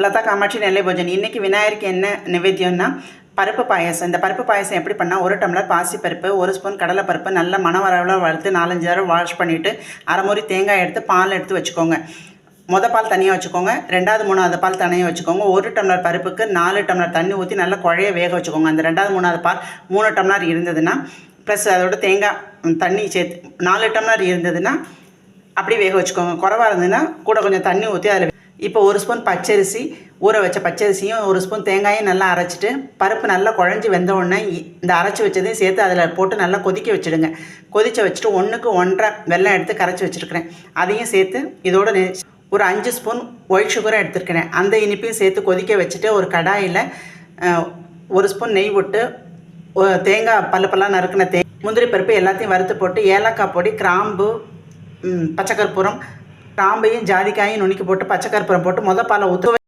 லதா காமாட்சி நெல்லை போஜன். இன்றைக்கி விநாயகருக்கு என்ன நிவேத்தியம்னா பருப்பு பாயசம். இந்த பருப்பு பாயசம் எப்படி பண்ணால், 1 டம்ளர் பாசிப்பருப்பு, 1 ஸ்பூன் கடலைப்பருப்பு நல்லா மணவரவில் வறுத்து 4-5 தடவை வாஷ் பண்ணிவிட்டு அரை மூடி தேங்காய் எடுத்து பால் எடுத்து வச்சுக்கோங்க. பால் தனியாக வச்சுக்கோங்க, 2வது 3வது பால் தனியாக வச்சுக்கோங்க. 1 டம்ளர் பருப்புக்கு 4 டம்ளர் தண்ணி ஊற்றி நல்லா குழைய வேக வச்சுக்கோங்க. அந்த 2வது 3வது பால் 3 டம்ளர் இருந்ததுன்னா ப்ளஸ் அதோட தேங்காய் தண்ணி சேர்த்து 4 டம்ளர் இருந்ததுன்னா அப்படி வேக வச்சுக்கோங்க. குறைவாக இருந்ததுன்னா கூட கொஞ்சம் தண்ணி ஊற்றி அதில் இப்போ 1 ஸ்பூன் பச்சரிசி, ஊற வச்ச பச்சரிசியும் 1 ஸ்பூன் தேங்காயும் நல்லா அரைச்சிட்டு பருப்பு நல்லா குழஞ்சி வெந்த உடனே இந்த அரைச்சி வச்சதையும் சேர்த்து அதில் போட்டு நல்லா கொதிக்க வச்சுடுங்க. கொதிக்க வச்சுட்டு 1க்கு 1.5 வெல்லம் எடுத்து கரைச்சி வச்சுருக்கிறேன், அதையும் சேர்த்து இதோட ஒரு 5 ஸ்பூன் ஒயிட் சுகரும் எடுத்துருக்கிறேன், அந்த இனிப்பையும் சேர்த்து கொதிக்க வச்சுட்டு ஒரு கடாயில் 1 ஸ்பூன் நெய் விட்டு தேங்காய் பல்லப்பெல்லாம் நறுக்கின முந்திரி பருப்பு எல்லாத்தையும் வறுத்து போட்டு ஏலக்காய் பொடி, கிராம்பு, பச்சைக்கற்பூரம், கிராம்பையும் ஜாதிக்காயும் நுணுக்கி போட்டு பச்சைக்கற்பூரம் போட்டு பாலை ஊற்ற